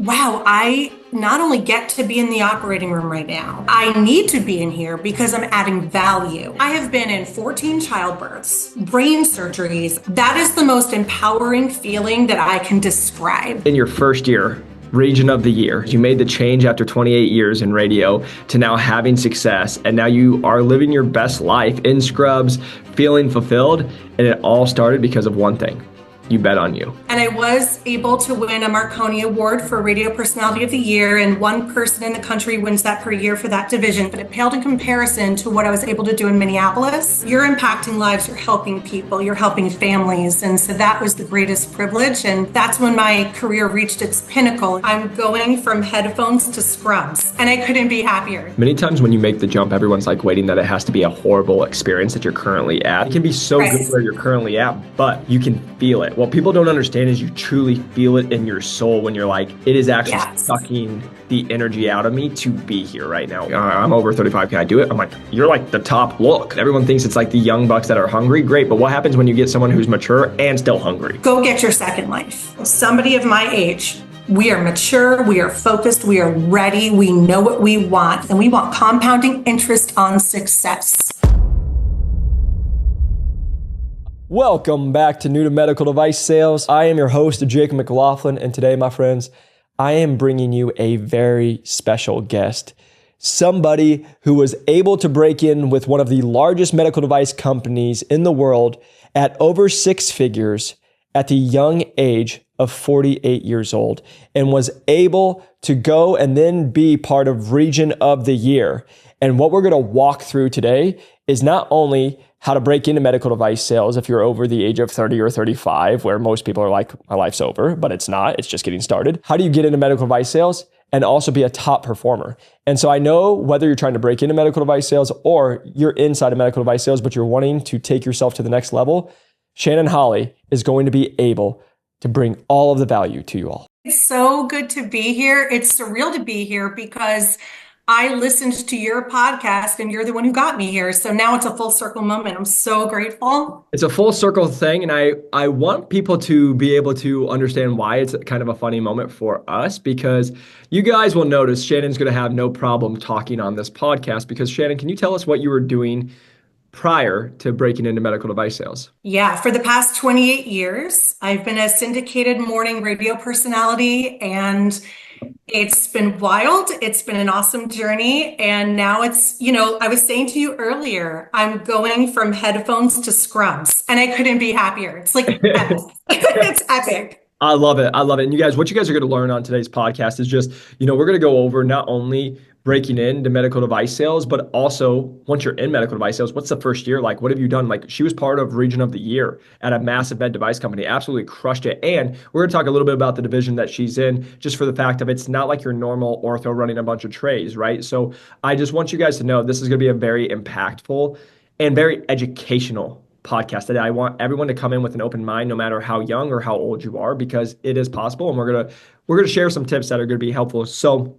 Wow, I not only get to be in the operating room right now, I need to be in here because I'm adding value. I have been in 14 childbirths, brain surgeries. That is the most empowering feeling that I can describe. In your first year, region of the year, you made the change after 28 years in radio to now having success, and now you are living your best life in scrubs, feeling fulfilled, and it all started because of one thing. You bet on you. And I was able to win a Marconi Award for Radio Personality of the Year, and one person in the country wins that per year for that division, but it paled in comparison to what I was able to do in Minneapolis. You're impacting lives, you're helping people, you're helping families, and so that was the greatest privilege, and that's when my career reached its pinnacle. I'm going from headphones to scrubs, and I couldn't be happier. Many times when you make the jump, everyone's like waiting that it has to be a horrible experience that you're currently at. It can be so good where you're currently at, but you can feel it. What people don't understand is you truly feel it in your soul when you're like, it is actually sucking the energy out of me to be here right now. I'm over 35, can I do it? I'm like, you're like the top look. Everyone thinks it's like the young bucks that are hungry. Great, but what happens when you get someone who's mature and still hungry? Go get your second life. Somebody of my age, we are mature, we are focused, we are ready, we know what we want, and we want compounding interest on success. Welcome back to New to Medical Device Sales. I am your host, Jake McLaughlin, and today, my friends, I am bringing you a very special guest. Somebody who was able to break in with one of the largest medical device companies in the world at over six figures at the young age of 48 years old, and was able to go and then be part of Region of the Year. And what we're going to walk through today is not only how to break into medical device sales if you're over the age of 30 or 35, where most people are like, my life's over, but it's not, it's just getting started. How do you get into medical device sales and also be a top performer? And so I know whether you're trying to break into medical device sales or you're inside of medical device sales, but you're wanting to take yourself to the next level, Shannon Holly is going to be able to bring all of the value to you all. It's so good to be here. It's surreal to be here because I listened to your podcast and you're the one who got me here. So now it's a full circle moment. I'm so grateful. It's a full circle thing. And I want people to be able to understand why it's kind of a funny moment for us, because you guys will notice Shannon's going to have no problem talking on this podcast. Because Shannon, can you tell us what you were doing prior to breaking into medical device sales? Yeah, for the past 28 years, I've been a syndicated morning radio personality, and it's been wild. It's been an awesome journey. And now it's, I was saying to you earlier, I'm going from headphones to scrubs, and I couldn't be happier. It's like epic. It's epic. I love it. I love it. And you guys, what you guys are going to learn on today's podcast is just, we're going to go over not only breaking into medical device sales, but also once you're in medical device sales, what's the first year like? What have you done? Like, she was part of Region of the Year at a massive med device company, absolutely crushed it. And we're going to talk a little bit about the division that she's in, just for the fact of it's not like your normal ortho running a bunch of trays, right? So I just want you guys to know this is going to be a very impactful and very educational podcast that I want everyone to come in with an open mind, no matter how young or how old you are, because it is possible. And we're going to share some tips that are going to be helpful. So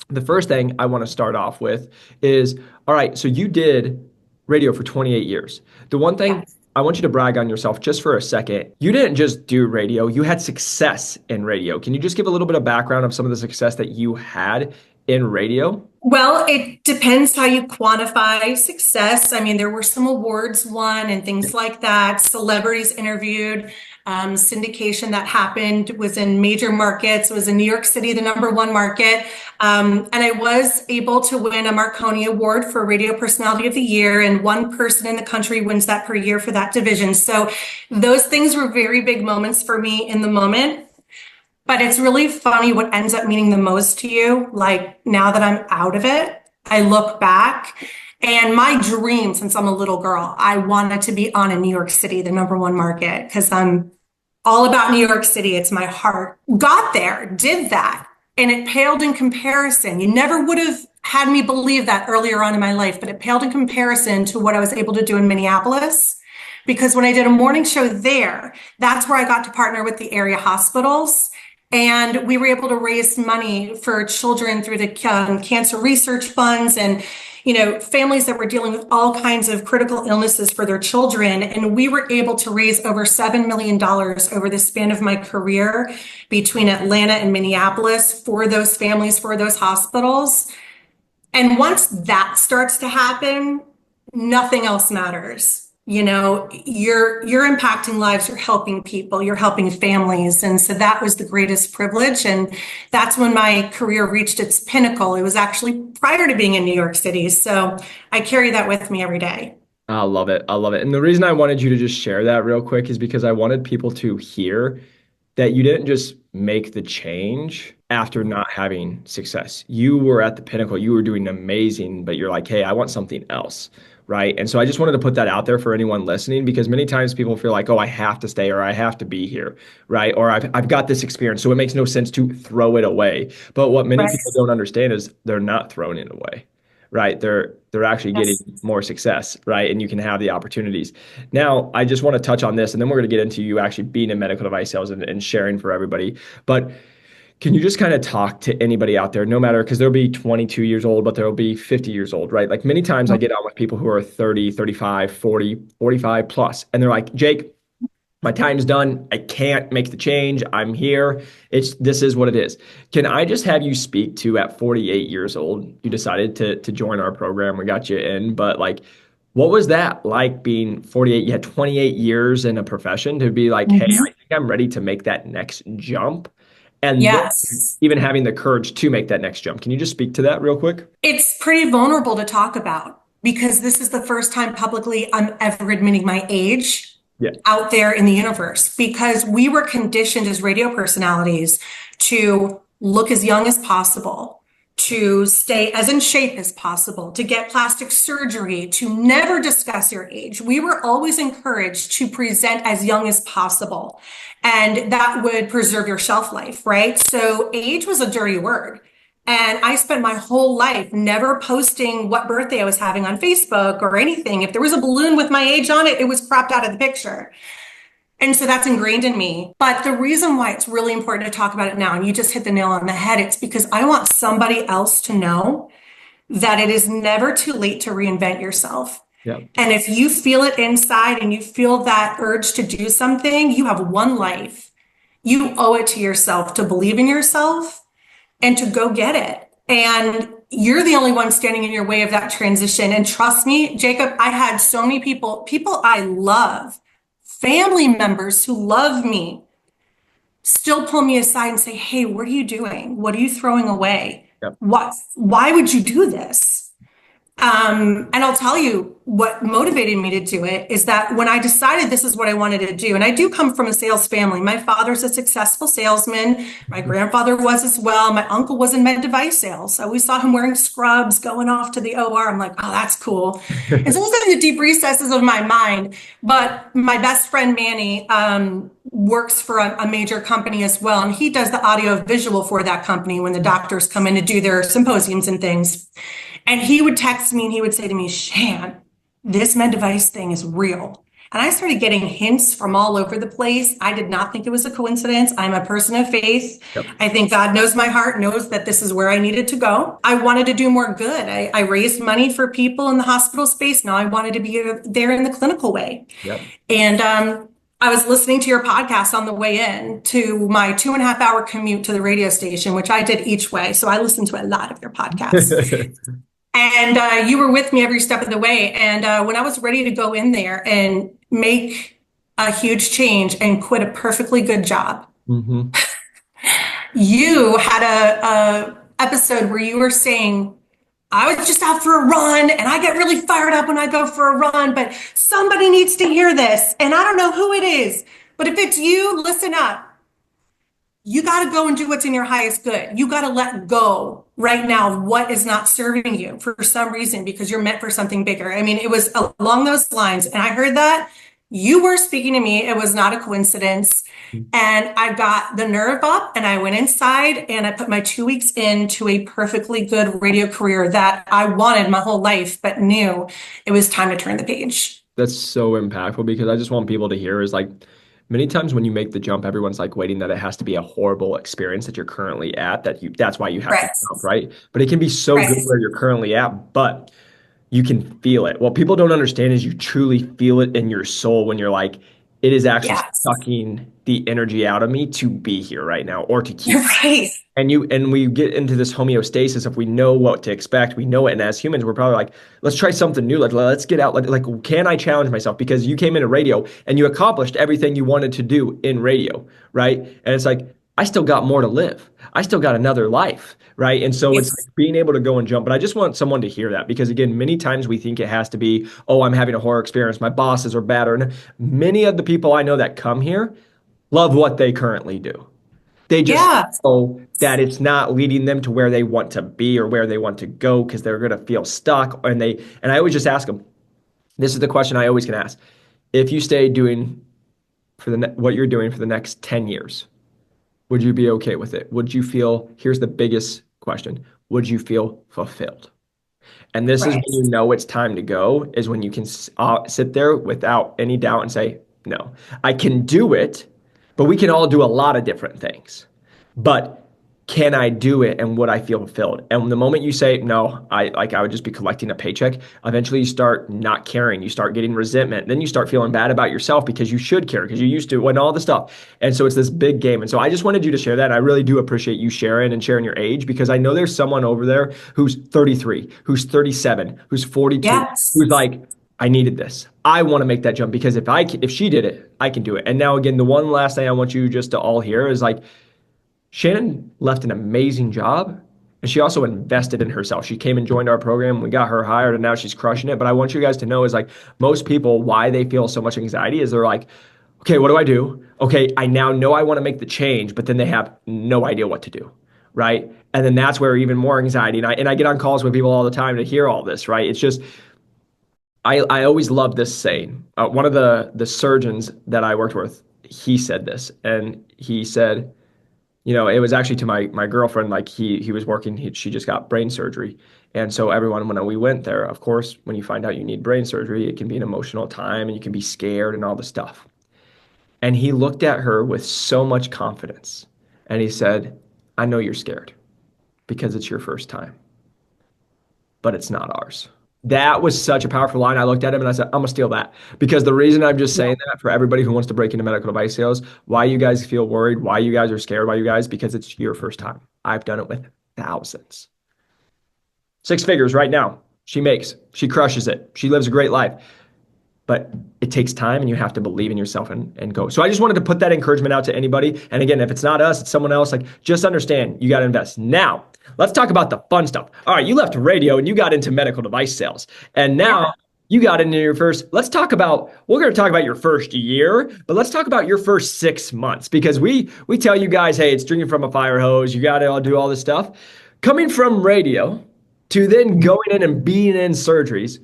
the first thing I want to start off with is, all right, so you did radio for 28 years. The one thing I want you to brag on yourself just for a second. You didn't just do radio, you had success in radio. Can you just give a little bit of background of some of the success that you had in radio? Well, it depends how you quantify success. I mean, there were some awards won and things like that, celebrities interviewed, syndication that happened was in major markets. It was in New York City, the #1 market. And I was able to win a Marconi Award for Radio Personality of the Year, and one person in the country wins that per year for that division. So those things were very big moments for me in the moment. But it's really funny what ends up meaning the most to you. Like, now that I'm out of it, I look back, and my dream since I'm a little girl, I wanted to be on in New York City, the #1 market, because I'm all about New York City. It's my heart. Got there, did that, and it paled in comparison. You never would have had me believe that earlier on in my life, but it paled in comparison to what I was able to do in Minneapolis. Because when I did a morning show there, that's where I got to partner with the area hospitals. And we were able to raise money for children through the cancer research funds. And, families that were dealing with all kinds of critical illnesses for their children. And we were able to raise over $7 million over the span of my career between Atlanta and Minneapolis for those families, for those hospitals. And once that starts to happen, nothing else matters. You're impacting lives, you're helping people, you're helping families. And so that was the greatest privilege. And that's when my career reached its pinnacle. It was actually prior to being in New York City. So I carry that with me every day. I love it. I love it. And the reason I wanted you to just share that real quick is because I wanted people to hear that you didn't just make the change after not having success. You were at the pinnacle. You were doing amazing, but you're like, hey, I want something else. Right. And so I just wanted to put that out there for anyone listening, because many times people feel like, oh, I have to stay or I have to be here. Right. Or I've got this experience, so it makes no sense to throw it away. But what many people don't understand is they're not throwing it away. Right. They're actually getting more success. Right. And you can have the opportunities. Now, I just want to touch on this, and then we're going to get into you actually being in medical device sales and sharing for everybody. But can you just kind of talk to anybody out there, no matter, because they'll be 22 years old, but they'll be 50 years old, right? Like many times I get on with people who are 30, 35, 40, 45 plus, and they're like, Jake, my time's done. I can't make the change. I'm here. This is what it is. Can I just have you speak to, at 48 years old, you decided to join our program. We got you in, but like, what was that like being 48? You had 28 years in a profession to be like, hey, I think I'm ready to make that next jump. And then even having the courage to make that next jump. Can you just speak to that real quick? It's pretty vulnerable to talk about, because this is the first time publicly I'm ever admitting my age out there in the universe, because we were conditioned as radio personalities to look as young as possible, to stay as in shape as possible, to get plastic surgery, to never discuss your age. We were always encouraged to present as young as possible, and that would preserve your shelf life, right? So age was a dirty word. And I spent my whole life never posting what birthday I was having on Facebook or anything. If there was a balloon with my age on it, it was cropped out of the picture. And so that's ingrained in me. But the reason why it's really important to talk about it now, and you just hit the nail on the head, it's because I want somebody else to know that it is never too late to reinvent yourself. Yep. And if you feel it inside and you feel that urge to do something, you have one life. You owe it to yourself to believe in yourself and to go get it. And you're the only one standing in your way of that transition. And trust me, Jacob, I had so many people I love, family members who love me, still pull me aside and say, hey, what are you doing? What are you throwing away? Yep. Why would you do this? And I'll tell you what motivated me to do it is that when I decided this is what I wanted to do, and I do come from a sales family. My father's a successful salesman. My grandfather was as well. My uncle was in med device sales. So we saw him wearing scrubs, going off to the OR. I'm like, oh, that's cool. It's also in the deep recesses of my mind. But my best friend, Manny, works for a major company as well. And he does the audio visual for that company when the doctors come in to do their symposiums and things. And he would text me and he would say to me, Shan, this med device thing is real. And I started getting hints from all over the place. I did not think it was a coincidence. I'm a person of faith. Yep. I think God knows my heart, knows that this is where I needed to go. I wanted to do more good. I raised money for people in the hospital space. Now I wanted to be there in the clinical way. Yep. And I was listening to your podcast on the way in to my 2.5-hour commute to the radio station, which I did each way. So I listened to a lot of your podcasts. And you were with me every step of the way. And when I was ready to go in there and make a huge change and quit a perfectly good job, you had a episode where you were saying, I was just out for a run and I get really fired up when I go for a run, but somebody needs to hear this. And I don't know who it is, but if it's you, listen up. You got to go and do what's in your highest good. You got to let go right now what is not serving you for some reason, because you're meant for something bigger. I mean, it was along those lines. And I heard that you were speaking to me. It was not a coincidence. And I got the nerve up and I went inside and I put my 2 weeks into a perfectly good radio career that I wanted my whole life, but knew it was time to turn the page. That's so impactful, because I just want people to hear is like, many times when you make the jump, everyone's like waiting that it has to be a horrible experience that you're currently at, that's why you have to jump, right? But it can be so good where you're currently at. But you can feel it. What people don't understand is you truly feel it in your soul when you're like, it is actually Yes, sucking the energy out of me to be here right now or to you're keep. right. And we get into this homeostasis if we know what to expect, we know it. And as humans, we're probably like, let's try something new. Let's get out. Like, can I challenge myself? Because you came into radio and you accomplished everything you wanted to do in radio, right? And it's like, I still got more to live. I still got another life, right? And so it's Yes. like being able to go and jump. But I just want someone to hear that because again, many times we think it has to be, oh, I'm having a horror experience. My bosses are bad. Or many of the people I know that come here love what they currently do. They just Yeah. know that it's not leading them to where they want to be or where they want to go because they're going to feel stuck. And I always just ask them, this is the question I always can ask. If you stay doing what you're doing for the next 10 years, would you be okay with it? Would you feel, here's the biggest question, would you feel fulfilled? And this is Right. when you know it's time to go, is when you can sit there without any doubt and say, no, I can do it, but we can all do a lot of different things. But can I do it and would I feel fulfilled? And the moment you say, no, I would just be collecting a paycheck, eventually you start not caring. You start getting resentment. Then you start feeling bad about yourself because you should care because you used to and all the stuff. And so it's this big game. And so I just wanted you to share that. I really do appreciate you sharing and sharing your age because I know there's someone over there who's 33, who's 37, who's 42, Yes. who's like, I needed this. I want to make that jump because if she did it, I can do it. And now again, the one last thing I want you just to all hear is like, Shannon left an amazing job and she also invested in herself. She came and joined our program. We got her hired and now she's crushing it. But I want you guys to know is like most people, why they feel so much anxiety is they're like, okay, what do I do? Okay, I now know I want to make the change, but then they have no idea what to do. Right. And then that's where even more anxiety. And I get on calls with people all the time to hear all this. Right. It's just, I always love this saying. One of the surgeons that I worked with, he said this and he said, it was actually to my girlfriend, like he was working, she just got brain surgery. And so everyone, when we went there, of course, when you find out you need brain surgery, it can be an emotional time and you can be scared and all the stuff. And he looked at her with so much confidence and he said, I know you're scared because it's your first time, but it's not ours. That was such a powerful line. I looked at him and I said, I'm gonna steal that because the reason I'm just saying that for everybody who wants to break into medical device sales, why you guys feel worried, why you guys are scared, why you guys, because it's your first time. I've done it with thousands. 6 figures right now. She crushes it. She lives a great life. But it takes time and you have to believe in yourself and go. So I just wanted to put that encouragement out to anybody. And again, if it's not us, it's someone else, like just understand you got to invest. Now, let's talk about the fun stuff. All right, you left radio and you got into medical device sales. And now you got into your first, we're going to talk about your first year, but let's talk about your first 6 months because we tell you guys, hey, it's drinking from a fire hose. You got to do all this stuff. Coming from radio to then going in and being in surgeries,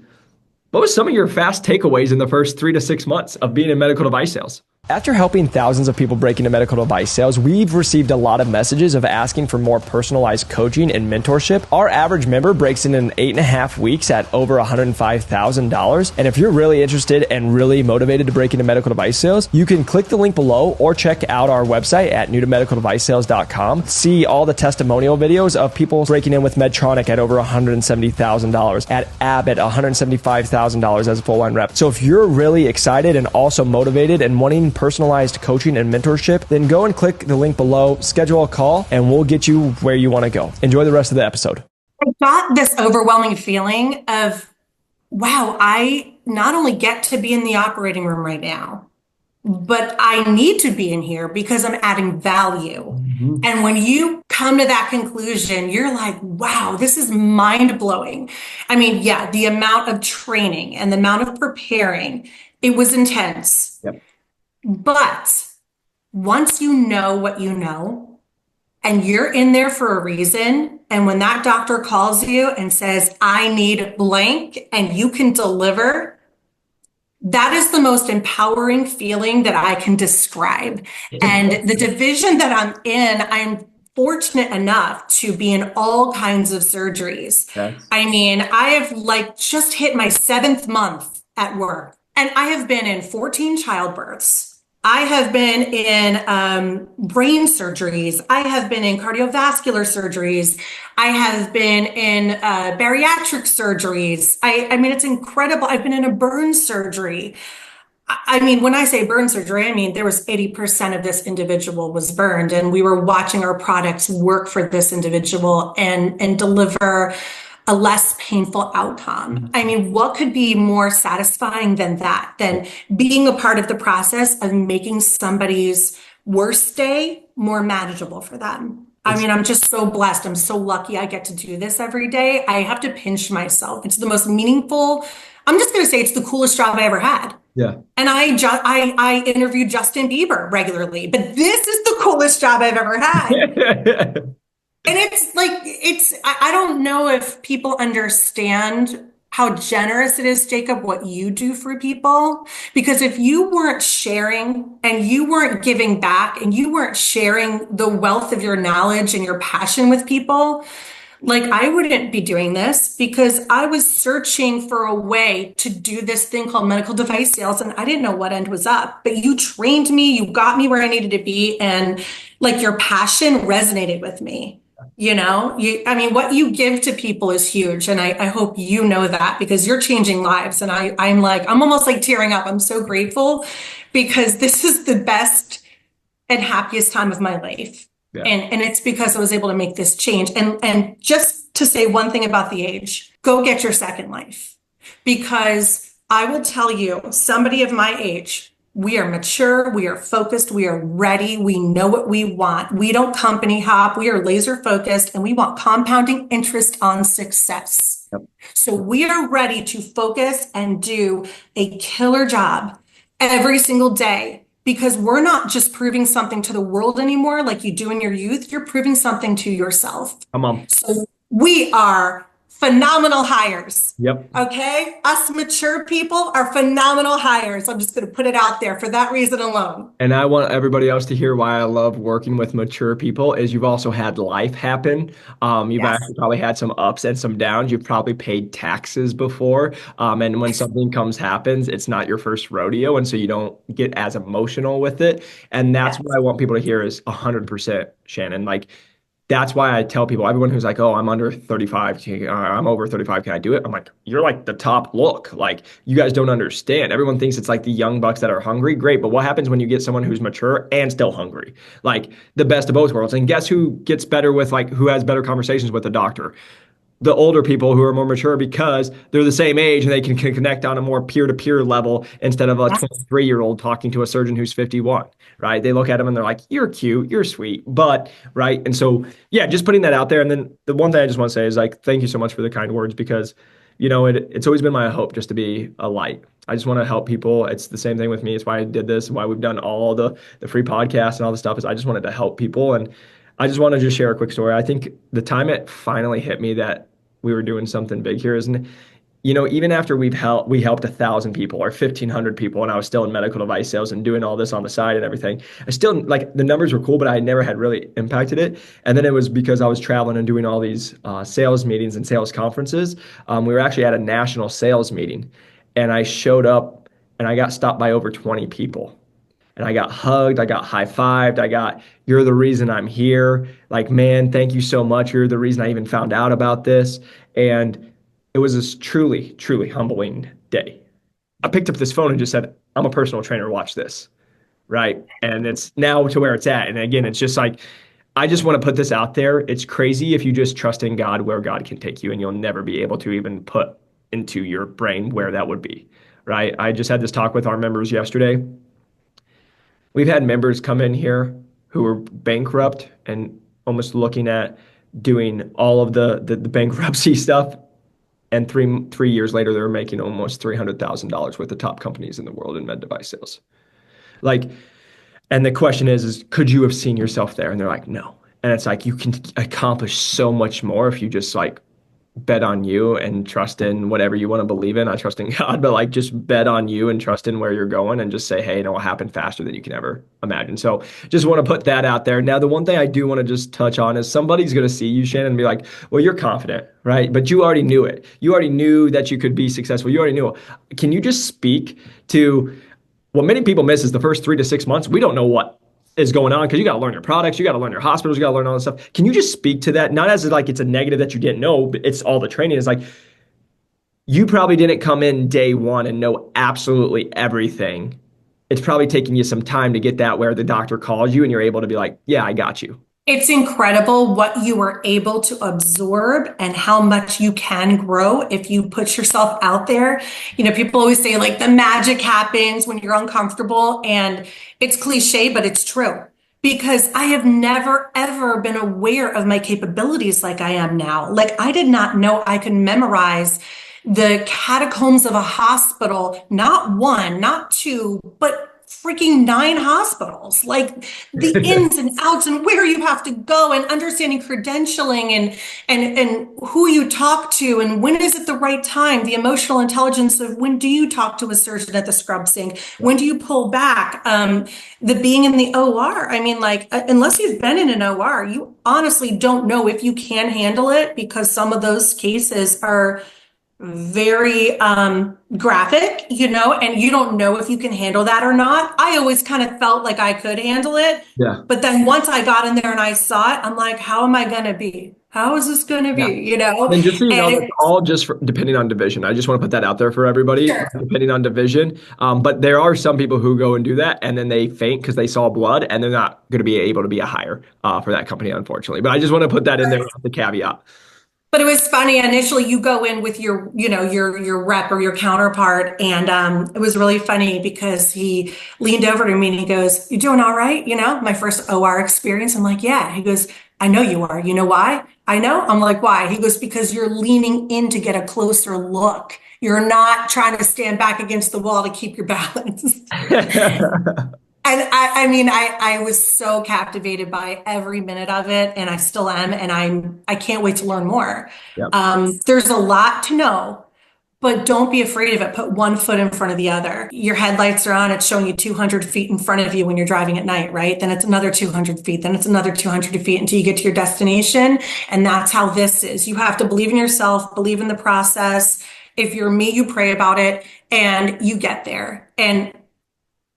what was some of your fast takeaways in the first 3 to 6 months of being in medical device sales? After helping thousands of people break into medical device sales, we've received a lot of messages of asking for more personalized coaching and mentorship. Our average member breaks in 8.5 weeks at over $105,000. And if you're really interested and really motivated to break into medical device sales, you can click the link below or check out our website at newtomedicaldevicesales.com. See all the testimonial videos of people breaking in with Medtronic at over $170,000, at Abbott $175,000 as a full line rep. So if you're really excited and also motivated and wanting personalized coaching and mentorship, then go and click the link below, schedule a call, and we'll get you where you want to go. Enjoy the rest of the episode. I got this overwhelming feeling of, wow, I not only get to be in the operating room right now, but I need to be in here because I'm adding value. Mm-hmm. And when you come to that conclusion, you're like, wow, this is mind blowing. I mean, yeah, the amount of training and the amount of preparing, it was intense. Yep. But once you know what you know, and you're in there for a reason, and when that doctor calls you and says, I need blank, and you can deliver, that is the most empowering feeling that I can describe. And the division that I'm in, I'm fortunate enough to be in all kinds of surgeries. Yes. I mean, I have just hit my 7th month at work, and I have been in 14 childbirths. I have been in brain surgeries. I have been in cardiovascular surgeries. I have been in bariatric surgeries. I mean, it's incredible. I've been in a burn surgery. I mean, when I say burn surgery, I mean there was 80% of this individual was burned, and we were watching our products work for this individual and deliver a less painful outcome. I mean, what could be more satisfying than that, than being a part of the process of making somebody's worst day more manageable for them? I It's mean, I'm just so blessed. I'm so lucky I get to do this every day. I have to pinch myself. It's the most meaningful. I'm just going to say it's the coolest job I ever had. yeah. And I interviewed Justin Bieber regularly, but this is the coolest job I've ever had. And it's like I don't know if people understand how generous it is, Jacob, what you do for people. Because if you weren't sharing and you weren't giving back and you weren't sharing the wealth of your knowledge and your passion with people, like I wouldn't be doing this because I was searching for a way to do this thing called medical device sales and I didn't know what end was up. But you trained me, you got me where I needed to be, and like your passion resonated with me. I mean, what you give to people is huge. And I hope you know that because you're changing lives. And I'm almost like tearing up. I'm so grateful because this is the best and happiest time of my life. Yeah. And it's because I was able to make this change. And just to say one thing about the age, go get your second life. Because I will tell you, somebody of my age, we are mature, we are focused, we are ready, we know what we want. We don't company hop, we are laser focused, and we want compounding interest on success. Yep. So we are ready to focus and do a killer job every single day because we're not just proving something to the world anymore like you do in your youth, you're proving something to yourself. Come on. So we are phenomenal hires. Yep. Okay. Us mature people are phenomenal hires. I'm just going to put it out there for that reason alone. And I want everybody else to hear why I love working with mature people is you've also had life happen. You've Yes. actually probably had some ups and some downs. You've probably paid taxes before. And when something happens, it's not your first rodeo. And so you don't get as emotional with it. And that's Yes. what I want people to hear is 100% Shannon. Like, that's why I tell people, everyone who's like, oh, I'm under 35, I'm over 35, can I do it? I'm like, you're like the top look. Like, you guys don't understand. Everyone thinks it's like the young bucks that are hungry. Great. But what happens when you get someone who's mature and still hungry? Like the best of both worlds. And guess who gets better with like, who has better conversations with the doctor? The older people who are more mature because they're the same age and they can connect on a more peer-to-peer level instead of a Yes. 23-year-old talking to a surgeon who's 51, right? They look at him and they're like, you're cute, you're sweet, but, right? And so, yeah, just putting that out there. And then the one thing I just want to say is like, thank you so much for the kind words because, it's always been my hope just to be a light. I just want to help people. It's the same thing with me. It's why I did this and why we've done all the free podcasts and all the stuff is I just wanted to help people. And I just want to just share a quick story. I think the time it finally hit me that we were doing something big here, isn't it? Even after we helped 1,000 people or 1,500 people, and I was still in medical device sales and doing all this on the side and everything. I still like the numbers were cool, but I never had really impacted it. And then it was because I was traveling and doing all these sales meetings and sales conferences. We were actually at a national sales meeting, and I showed up and I got stopped by over 20 people. And I got hugged, I got high-fived, you're the reason I'm here. Like, man, thank you so much. You're the reason I even found out about this. And it was this truly, truly humbling day. I picked up this phone and just said, I'm a personal trainer, watch this. Right. And it's now to where it's at. And again, it's just like, I just want to put this out there. It's crazy if you just trust in God where God can take you, and you'll never be able to even put into your brain where that would be. Right. I just had this talk with our members yesterday. We've had members come in here who were bankrupt and almost looking at doing all of the bankruptcy stuff. And three years later, they were making almost $300,000 with the top companies in the world in med device sales. Like, and the question is could you have seen yourself there? And they're like, no. And it's like, you can accomplish so much more if you just like bet on you and trust in whatever you want to believe in. I trust in God, but like just bet on you and trust in where you're going and just say, hey, it will happen faster than you can ever imagine. So just want to put that out there. Now, the one thing I do want to just touch on is somebody's going to see you, Shannon, and be like, well, you're confident, right? But you already knew it. You already knew that you could be successful. You already knew it. Can you just speak to what many people miss is the first 3 to 6 months. We don't know what is going on because you got to learn your products, you got to learn your hospitals, you got to learn all this stuff. Can you just speak to that? Not as like it's a negative that you didn't know, but it's all the training. It's like you probably didn't come in day one and know absolutely everything. It's probably taking you some time to get that where the doctor calls you and you're able to be like, yeah, I got you. It's incredible what you were able to absorb and how much you can grow if you put yourself out there. People always say like the magic happens when you're uncomfortable, and it's cliche, but it's true. Because I have never ever been aware of my capabilities like I am now. Like I did not know I could memorize the catacombs of a hospital, not one, not two, but freaking 9 hospitals, like the ins and outs and where you have to go and understanding credentialing and who you talk to and when is it the right time, the emotional intelligence of when do you talk to a surgeon at the scrub sink, when do you pull back, the being in the OR. I mean, like, unless you've been in an OR, you honestly don't know if you can handle it because some of those cases are very graphic, and you don't know if you can handle that or not. I always kind of felt like I could handle it. Yeah. But then once I got in there and I saw it, I'm like, how am I going to be? How is this going to be? Yeah. And just so you know, And that's all just depending on division. I just want to put that out there for everybody, sure. depending on division. But there are some people who go and do that and then they faint because they saw blood and they're not going to be able to be a hire for that company, unfortunately. But I just want to put that in there with the caveat. But it was funny. Initially, you go in with your rep or your counterpart, and it was really funny because he leaned over to me and he goes, "You doing all right?" My first OR experience. I'm like, "Yeah." He goes, "I know you are. You know why?" "I know." I'm like, "Why?" He goes, "Because you're leaning in to get a closer look. You're not trying to stand back against the wall to keep your balance." And I mean, I was so captivated by every minute of it, and I still am, and I can't wait to learn more. Yep. There's a lot to know, but don't be afraid of it. Put one foot in front of the other. Your headlights are on, it's showing you 200 feet in front of you when you're driving at night, right? Then it's another 200 feet, then it's another 200 feet until you get to your destination. And that's how this is. You have to believe in yourself, believe in the process. If you're me, you pray about it, and you get there. And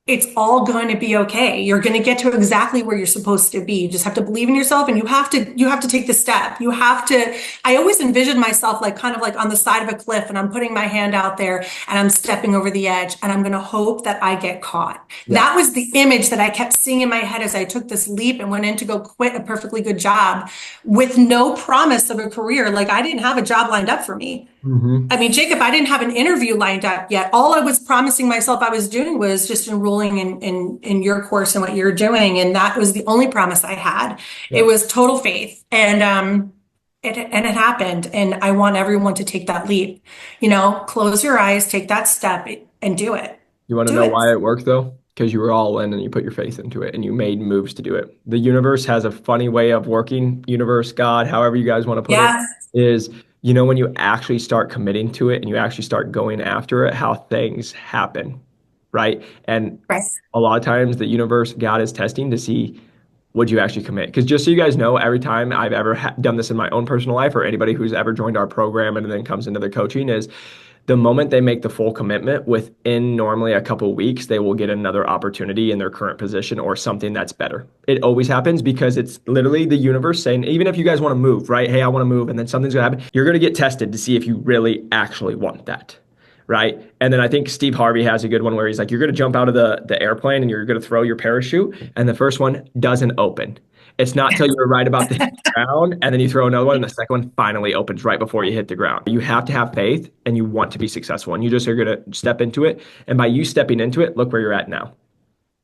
it's all going to be okay. You're going to get to exactly where you're supposed to be. You just have to believe in yourself, and you have to take the step. I always envision myself like kind of like on the side of a cliff, and I'm putting my hand out there and I'm stepping over the edge, and I'm going to hope that I get caught. Yeah. That was the image that I kept seeing in my head as I took this leap and went in to go quit a perfectly good job with no promise of a career. Like I didn't have a job lined up for me. Mm-hmm. I mean, Jacob, I didn't have an interview lined up yet. All I was promising myself I was doing was just enrolling in your course and what you're doing. And that was the only promise I had. Yeah. It was total faith. And it happened. And I want everyone to take that leap. Close your eyes, take that step and do it. You want to Do know it. why it worked though? Because you were all in and you put your faith into it and you made moves to do it. The universe has a funny way of working. Universe, God, however you guys want to put Yeah. it, is when you actually start committing to it and you actually start going after it, how things happen, right? And Right. a lot of times the universe, God is testing to see would you actually commit? Because just so you guys know, every time I've ever done this in my own personal life or anybody who's ever joined our program and then comes into the coaching is the moment they make the full commitment within normally a couple of weeks, they will get another opportunity in their current position or something that's better. It always happens because it's literally the universe saying, even if you guys want to move, right? Hey, I want to move, and then something's going to happen. You're going to get tested to see if you really actually want that. Right. And then I think Steve Harvey has a good one where he's like, you're going to jump out of the airplane and you're going to throw your parachute. And the first one doesn't open. It's not till you're right about to hit the ground and then you throw another one and the second one finally opens right before you hit the ground. You have to have faith and you want to be successful and you just are going to step into it. And by you stepping into it, look where you're at now.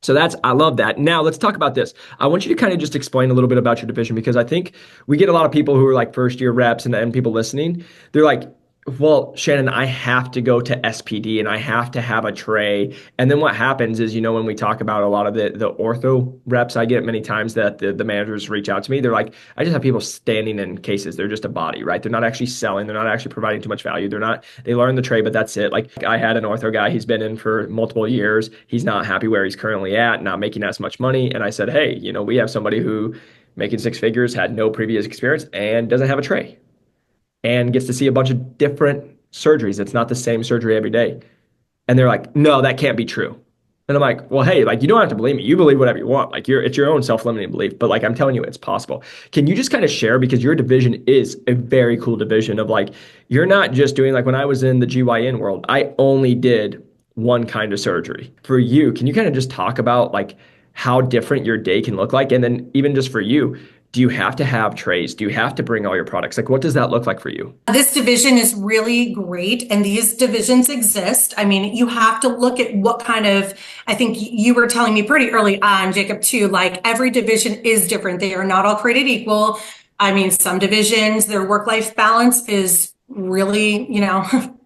So I love that. Now let's talk about this. I want you to kind of just explain a little bit about your division because I think we get a lot of people who are like first year reps and people listening. They're like, well, Shannon, I have to go to SPD and I have to have a tray. And then what happens is, when we talk about a lot of the ortho reps, I get many times that the managers reach out to me. They're like, I just have people standing in cases. They're just a body, right? They're not actually selling. They're not actually providing too much value. They learn the tray, but that's it. Like I had an ortho guy, he's been in for multiple years. He's not happy where he's currently at, not making as much money. And I said, hey, we have somebody who making 6 figures, had no previous experience and doesn't have a tray. And gets to see a bunch of different surgeries. It's not the same surgery every day. And they're like, no, that can't be true. And I'm like, well, hey, like you don't have to believe me. You believe whatever you want. Like it's your own self-limiting belief. But like I'm telling you, it's possible. Can you just kind of share because your division is a very cool division of like you're not just doing like when I was in the GYN world, I only did one kind of surgery. For you, can you kind of just talk about like how different your day can look like? And then even just for you, do you have to have trays? Do you have to bring all your products? Like what does that look like for you? This division is really great, and these divisions exist. I mean, you have to look at what kind of, I think you were telling me pretty early on, Jacob, too, like every division is different. They are not all created equal. I mean, some divisions, their work-life balance is really,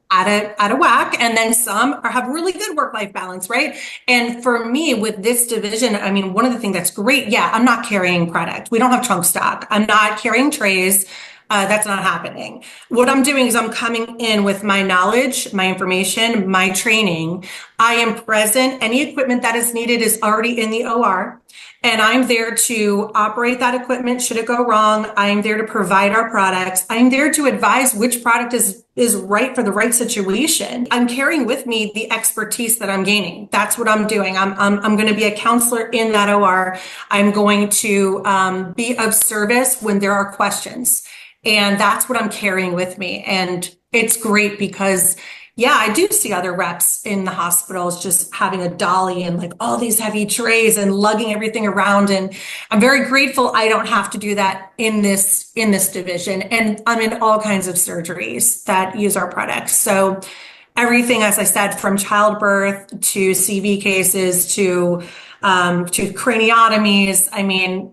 out of whack. And then some have really good work-life balance, right? And for me, with this division, I mean, one of the things that's great, yeah, I'm not carrying product. We don't have trunk stock. I'm not carrying trays. That's not happening. What I'm doing is I'm coming in with my knowledge, my information, my training. I am present. Any equipment that is needed is already in the OR. And I'm there to operate that equipment should it go wrong. I'm there to provide our products. I'm there to advise which product is right for the right situation. I'm carrying with me the expertise that I'm gaining. That's what I'm doing. I'm going to be a counselor in that OR. I'm going to be of service when there are questions. And that's what I'm carrying with me. And it's great because, yeah, I do see other reps in the hospitals just having a dolly and like all these heavy trays and lugging everything around. And I'm very grateful I don't have to do that in this division. And I'm in all kinds of surgeries that use our products. So everything, as I said, from childbirth to CV cases to craniotomies. I mean,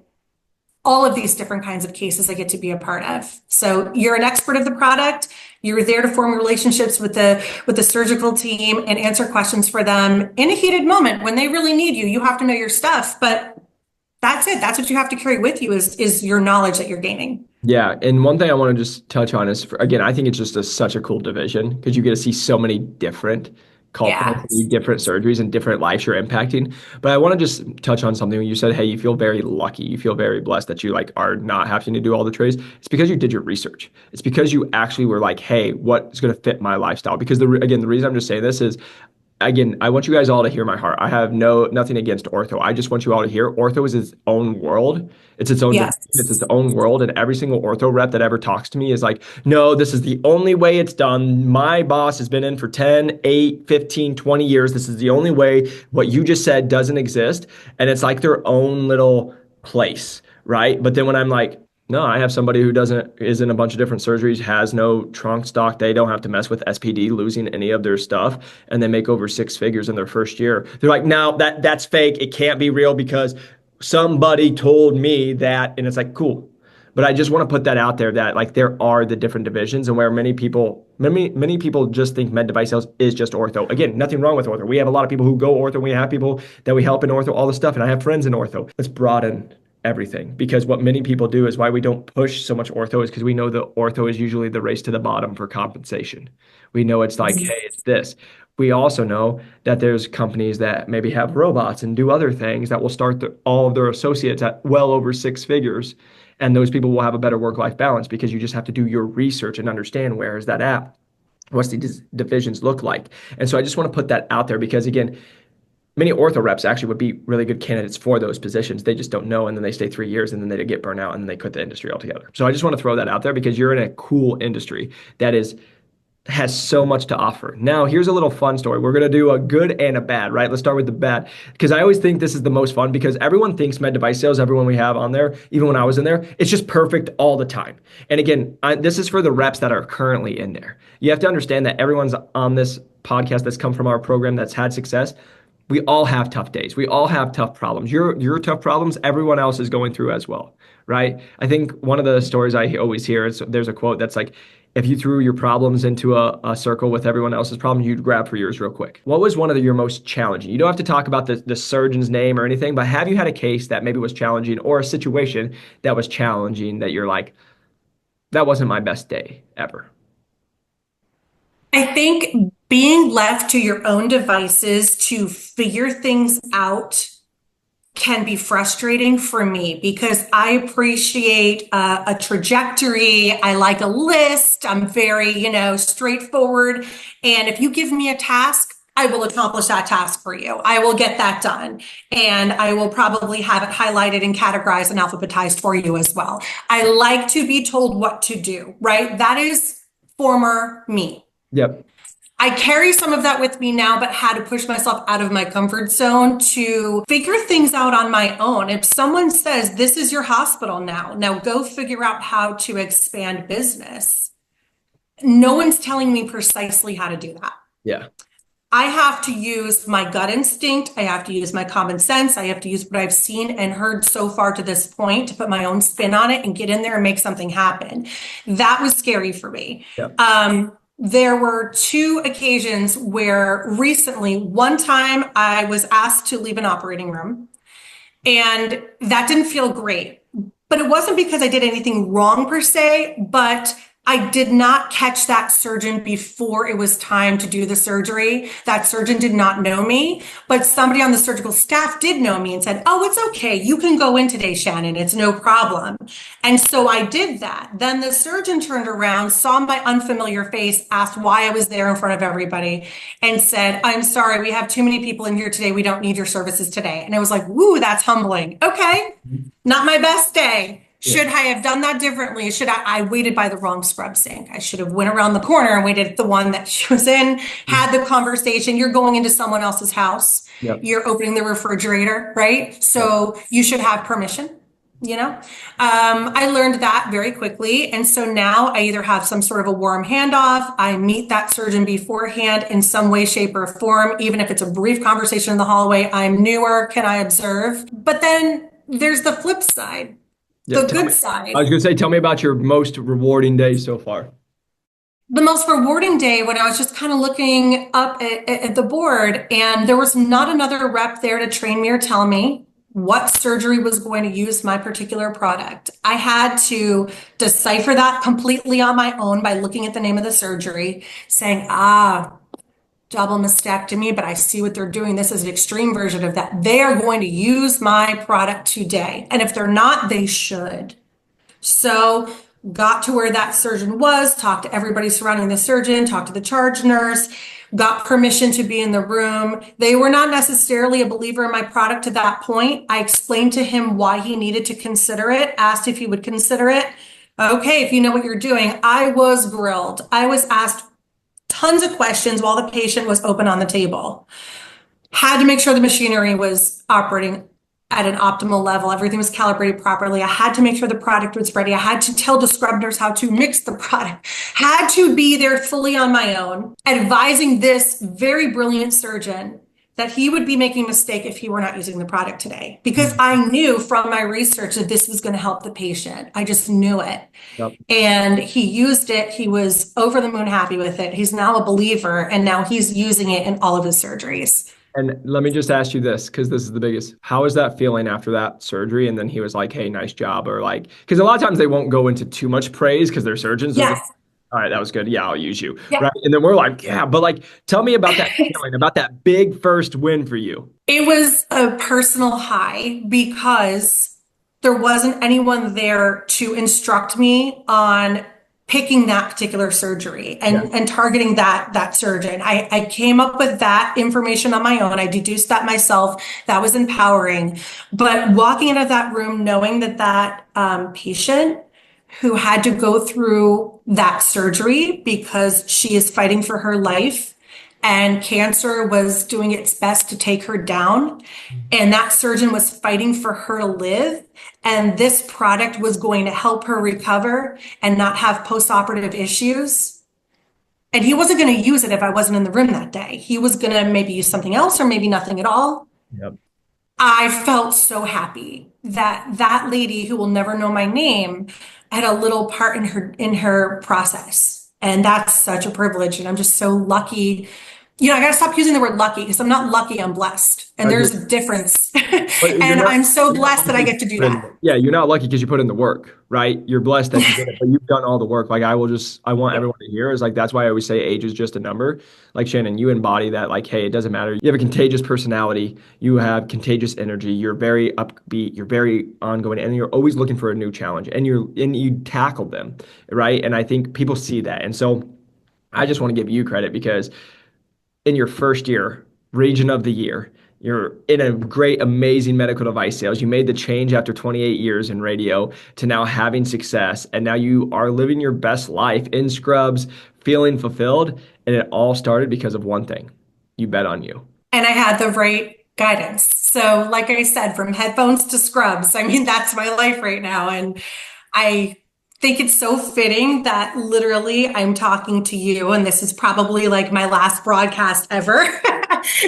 all of these different kinds of cases I get to be a part of. So you're an expert of the product. You're there to form relationships with the surgical team and answer questions for them in a heated moment when they really need you. You have to know your stuff, but that's it. That's what you have to carry with you is your knowledge that you're gaining. Yeah, and one thing I want to just touch on is, again, I think it's just such a cool division because you get to see so many different call points, Yes. different surgeries, and different lives you're impacting. But I want to just touch on something when you said, "Hey, you feel very lucky, you feel very blessed that you like are not having to do all the trades." It's because you did your research. It's because you actually were like, "Hey, what is going to fit my lifestyle?" Because again, the reason I'm just saying this is again, I want you guys all to hear my heart. I have nothing against ortho. I just want you all to hear ortho is its own world. It's its own division. It's its Yes. own world. And every single ortho rep that ever talks to me is like, no, this is the only way it's done. My boss has been in for 10, 8, 15, 20 years. This is the only way. What you just said doesn't exist. And it's like their own little place, right? But then when I'm like, no, I have somebody who is in a bunch of different surgeries, has no trunk stock. They don't have to mess with SPD losing any of their stuff, and they make over six figures in their first year. They're like, no, that's fake. It can't be real because somebody told me that, and it's like, cool. But I just want to put that out there that like there are the different divisions and where many people just think med device sales is just ortho. Again, nothing wrong with ortho. We have a lot of people who go ortho. We have people that we help in ortho, all this stuff, and I have friends in ortho. Let's broaden everything because what many people do is why we don't push so much ortho is because we know the ortho is usually the race to the bottom for compensation. We know it's like, hey, it's this. We also know that there's companies that maybe have robots and do other things that will start all of their associates at well over six figures. And those people will have a better work-life balance because you just have to do your research and understand where is that at. What's these divisions look like? And so I just want to put that out there because again, many ortho reps actually would be really good candidates for those positions. They just don't know, and then they stay 3 years, and then they get burnt out, and then they quit the industry altogether. So I just want to throw that out there because you're in a cool industry that has so much to offer. Now, here's a little fun story. We're going to do a good and a bad, right? Let's start with the bad because I always think this is the most fun because everyone thinks med device sales, everyone we have on there, even when I was in there, it's just perfect all the time. And again, this is for the reps that are currently in there. You have to understand that everyone's on this podcast that's come from our program that's had success. We all have tough days. We all have tough problems. Your tough problems, everyone else is going through as well, right? I think one of the stories I always hear is there's a quote that's like, if you threw your problems into a circle with everyone else's problems, you'd grab for yours real quick. What was one of your most challenging? You don't have to talk about the surgeon's name or anything, but have you had a case that maybe was challenging or a situation that was challenging that you're like, that wasn't my best day ever? I think being left to your own devices to figure things out can be frustrating for me because I appreciate a trajectory. I like a list. I'm very, straightforward. And if you give me a task, I will accomplish that task for you. I will get that done. And I will probably have it highlighted and categorized and alphabetized for you as well. I like to be told what to do, right? That is former me. Yep. I carry some of that with me now, but had to push myself out of my comfort zone to figure things out on my own. If someone says, this is your hospital now go figure out how to expand business. No one's telling me precisely how to do that. Yeah. I have to use my gut instinct. I have to use my common sense. I have to use what I've seen and heard so far to this point to put my own spin on it and get in there and make something happen. That was scary for me. Yep. There were two occasions where recently, one time I was asked to leave an operating room, and that didn't feel great. But it wasn't because I did anything wrong per se, but I did not catch that surgeon before it was time to do the surgery. That surgeon did not know me, but somebody on the surgical staff did know me and said, oh, it's okay. You can go in today, Shannon. It's no problem. And so I did that. Then the surgeon turned around, saw my unfamiliar face, asked why I was there in front of everybody, and said, I'm sorry, we have too many people in here today. We don't need your services today. And I was like, woo, that's humbling. Okay, not my best day. Should I have done that differently? I waited by the wrong scrub sink. I should have went around the corner and waited at the one that she was in, had the conversation. You're going into someone else's house. Yep. You're opening the refrigerator, right? So you should have permission, you know? I learned that very quickly. And so now I either have some sort of a warm handoff. I meet that surgeon beforehand in some way, shape, or form. Even if it's a brief conversation in the hallway, I'm newer. Can I observe? But then there's the flip side. Yeah, The good side. I was going to say, tell me about your most rewarding day so far. The most rewarding day when I was just kind of looking up at the board, and there was not another rep there to train me or tell me what surgery was going to use my particular product. I had to decipher that completely on my own by looking at the name of the surgery, saying, double mastectomy, but I see what they're doing. This is an extreme version of that. They are going to use my product today. And if they're not, they should. So got to where that surgeon was, talked to everybody surrounding the surgeon, talked to the charge nurse, got permission to be in the room. They were not necessarily a believer in my product to that point. I explained to him why he needed to consider it, asked if he would consider it. Okay, if you know what you're doing. I was grilled. I was asked tons of questions while the patient was open on the table. Had to make sure the machinery was operating at an optimal level. Everything was calibrated properly. I had to make sure the product was ready. I had to tell the scrub nurse how to mix the product. Had to be there fully on my own, advising this very brilliant surgeon that he would be making a mistake if he were not using the product today. Because I knew from my research that this was going to help the patient. I just knew it. Yep. And he used it. He was over the moon happy with it. He's now a believer, and now he's using it in all of his surgeries. And let me just ask you this, because this is the biggest. How is that feeling after that surgery? And then he was like, hey, nice job. Or like, because a lot of times they won't go into too much praise because they're surgeons. Yes. All right, that was good. Yeah, I'll use you. Yeah. Right. And then we're like, yeah, but like, tell me about that feeling, about that big first win for you. It was a personal high because there wasn't anyone there to instruct me on picking that particular surgery and targeting that surgeon. I came up with that information on my own. I deduced that myself. That was empowering. But walking out of that room, knowing that patient who had to go through that surgery because she is fighting for her life and cancer was doing its best to take her down. And that surgeon was fighting for her to live. And this product was going to help her recover and not have post-operative issues. And he wasn't going to use it if I wasn't in the room that day. He was going to maybe use something else or maybe nothing at all. Yep. I felt so happy that that lady who will never know my name had a little part in her process. And that's such a privilege. And I'm just so lucky. You know, I got to stop using the word lucky because I'm not lucky, I'm blessed. And there's a difference. And I'm so blessed that I get to do that. Yeah, you're not lucky because you put in the work, right? You're blessed that you did it, but you've done all the work. Like I want everyone to hear is like, that's why I always say age is just a number. Like Shannon, you embody that, like, hey, it doesn't matter. You have a contagious personality. You have contagious energy. You're very upbeat. You're very ongoing, and you're always looking for a new challenge, and you tackle them, right? And I think people see that. And so I just want to give you credit because in your first year, region of the year. You're in a great, amazing medical device sales. You made the change after 28 years in radio to now having success. And now you are living your best life in scrubs, feeling fulfilled. And it all started because of one thing. You bet on you. And I had the right guidance. So, like I said, from headphones to scrubs, I mean, that's my life right now. And I think it's so fitting that literally I'm talking to you, and this is probably like my last broadcast ever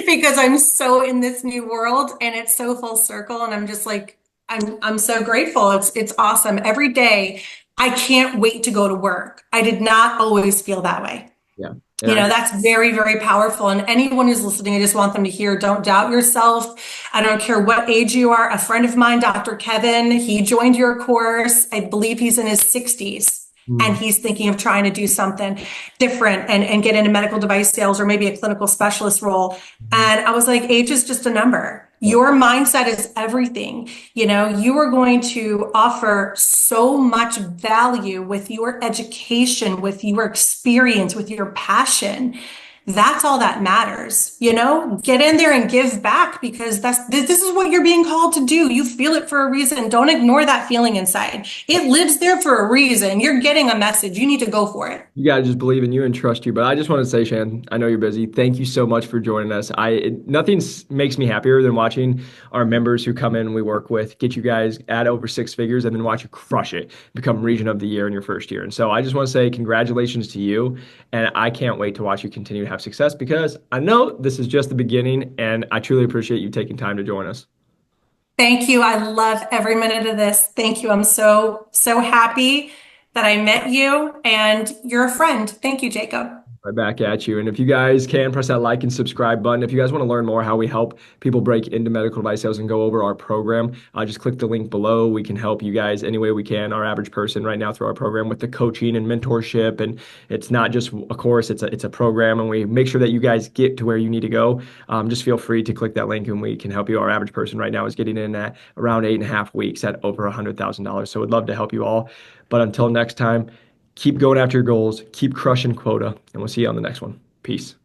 because I'm so in this new world and it's so full circle. And I'm just like, I'm so grateful. It's awesome. Every day, I can't wait to go to work. I did not always feel that way. Yeah. You And know, that's very, very powerful. And anyone who's listening, I just want them to hear, don't doubt yourself. I don't care what age you are. A friend of mine, Dr. Kevin, he joined your course. I believe he's in his 60s. And he's thinking of trying to do something different and get into medical device sales or maybe a clinical specialist role. And I was like, age is just a number. Your mindset is everything. You know, you are going to offer so much value with your education, with your experience, with your passion. That's all that matters. You know, get in there and give back because this is what you're being called to do. You feel it for a reason. Don't ignore that feeling inside. It lives there for a reason. You're getting a message. You need to go for it. you got to just believe in you and trust you. But I just want to say, Shan, I know you're busy. Thank you so much for joining us. Nothing makes me happier than watching our members who come in and we work with get you guys at over six figures and then watch you crush it, become region of the year in your first year. And so I just want to say congratulations to you. And I can't wait to watch you continue to have success because I know this is just the beginning. And I truly appreciate you taking time to join us. Thank you. I love every minute of this. Thank you. I'm so, so happy that I met you and you're a friend. Thank you, Jacob. Right back at you. And if you guys can press that like and subscribe button, if you guys want to learn more how we help people break into medical device sales and go over our program, just click the link below. We can help you guys any way we can, our average person right now through our program with the coaching and mentorship. And it's not just a course, it's a program, and we make sure that you guys get to where you need to go. Just feel free to click that link and we can help you. Our average person right now is getting in at around 8.5 weeks at over $100,000. So we'd love to help you all. But until next time, keep going after your goals, keep crushing quota, and we'll see you on the next one. Peace.